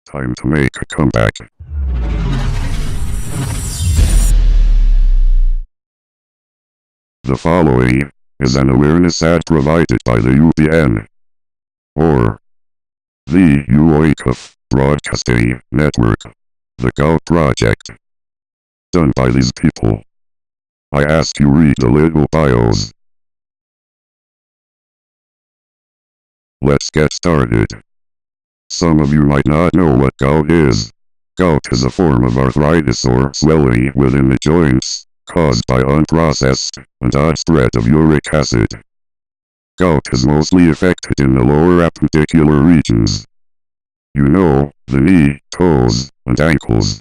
Time to make a comeback. The following is an awareness ad provided by the UPN, or the UOICF Broadcasting Network, the Gout Project. Done by these people. I ask you read the little bios. Let's get started. Some of you might not know what gout is. Gout is a form of arthritis or swelling within the joints, caused by unprocessed and odd spread of uric acid. Gout is mostly affected in the lower appendicular regions. You know, the knee, toes, and ankles.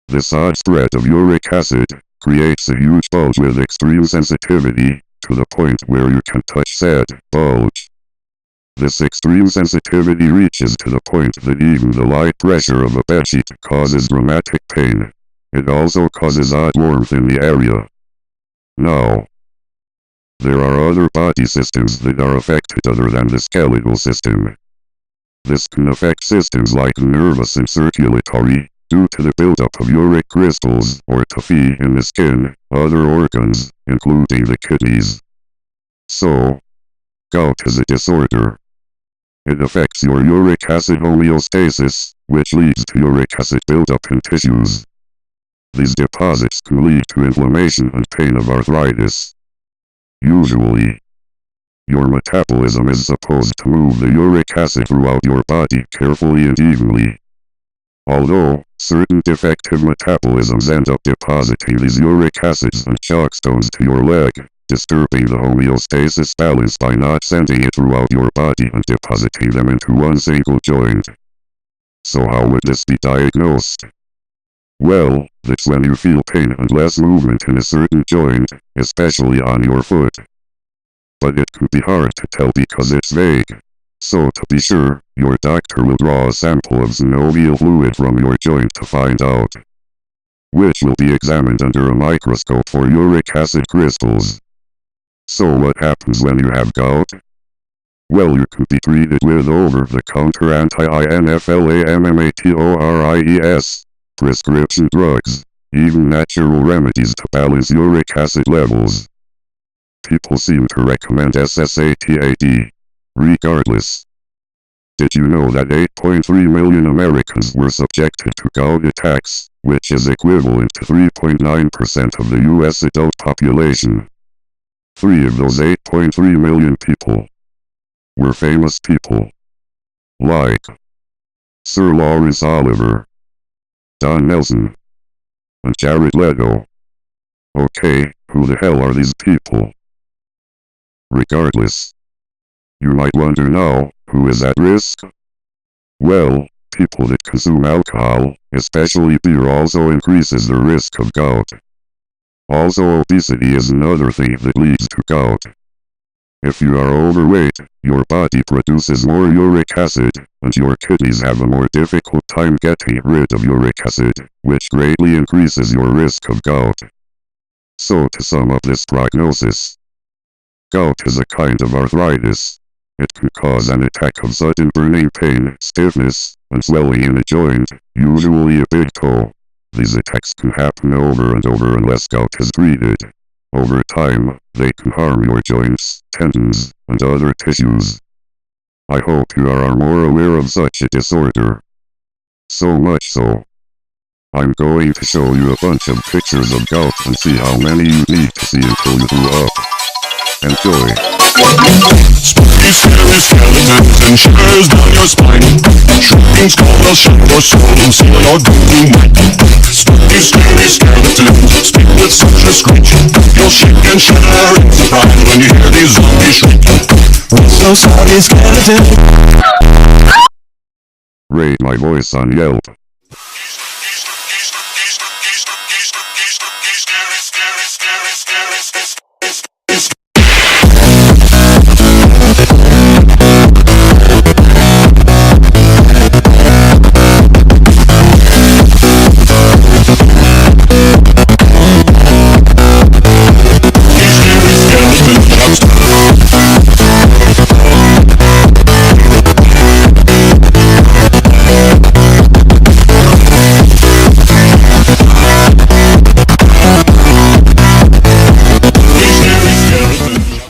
This odd spread of uric acid creates a huge bulge with extreme sensitivity, to the point where you can touch said bulge. This extreme sensitivity reaches to the point that even the light pressure of a bedsheet causes dramatic pain. It also causes odd warmth in the area. Now, there are other body systems that are affected other than the skeletal system. This can affect systems like nervous and circulatory, due to the buildup of uric crystals or tophi in the skin, other organs, including the kidneys. So, gout is a disorder. It affects your uric acid homeostasis, which leads to uric acid buildup in tissues. These deposits can lead to inflammation and pain of arthritis. Usually, your metabolism is supposed to move the uric acid throughout your body carefully and evenly. Although, certain defective metabolisms end up depositing these uric acids and chalk stones to your leg, disturbing the homeostasis balance by not sending it throughout your body and depositing them into one single joint. So how would this be diagnosed? Well, that's when you feel pain and less movement in a certain joint, especially on your foot. But it could be hard to tell because it's vague. So to be sure, your doctor will draw a sample of synovial fluid from your joint to find out, which will be examined under a microscope for uric acid crystals. So what happens when you have gout? Well, you can be treated with over-the-counter anti-inflammatories, prescription drugs, even natural remedies to balance uric acid levels. People seem to recommend SSATAD. Regardless, did you know that 8.3 million Americans were subjected to gout attacks, which is equivalent to 3.9% of the US adult population? 3 of those 8.3 million people were famous people, like Sir Lawrence Oliver, Don Nelson, and Jared Leto. Okay, who the hell are these people? Regardless, you might wonder now, who is at risk? Well, people that consume alcohol, especially beer, also increases the risk of gout. Also, obesity is another thing that leads to gout. If you are overweight, your body produces more uric acid, and your kidneys have a more difficult time getting rid of uric acid, which greatly increases your risk of gout. So to sum up this prognosis, gout is a kind of arthritis. It can cause an attack of sudden burning pain, stiffness, and swelling in a joint, usually a big toe. These attacks can happen over and over unless gout is treated. Over time, they can harm your joints, tendons, and other tissues. I hope you are more aware of such a disorder. So much so, I'm going to show you a bunch of pictures of gout and see how many you need to see until you throw up. Enjoy. Spooky, scary skeletons and shivers down your spine. Shrieking skull will shock your soul and seal your doom night. Spooky, scary skeletons speak with such a screech. You'll shake and shudder in surprise when you hear these zombies shriek. We're so sorry, skeleton. Rate my voice on Yelp.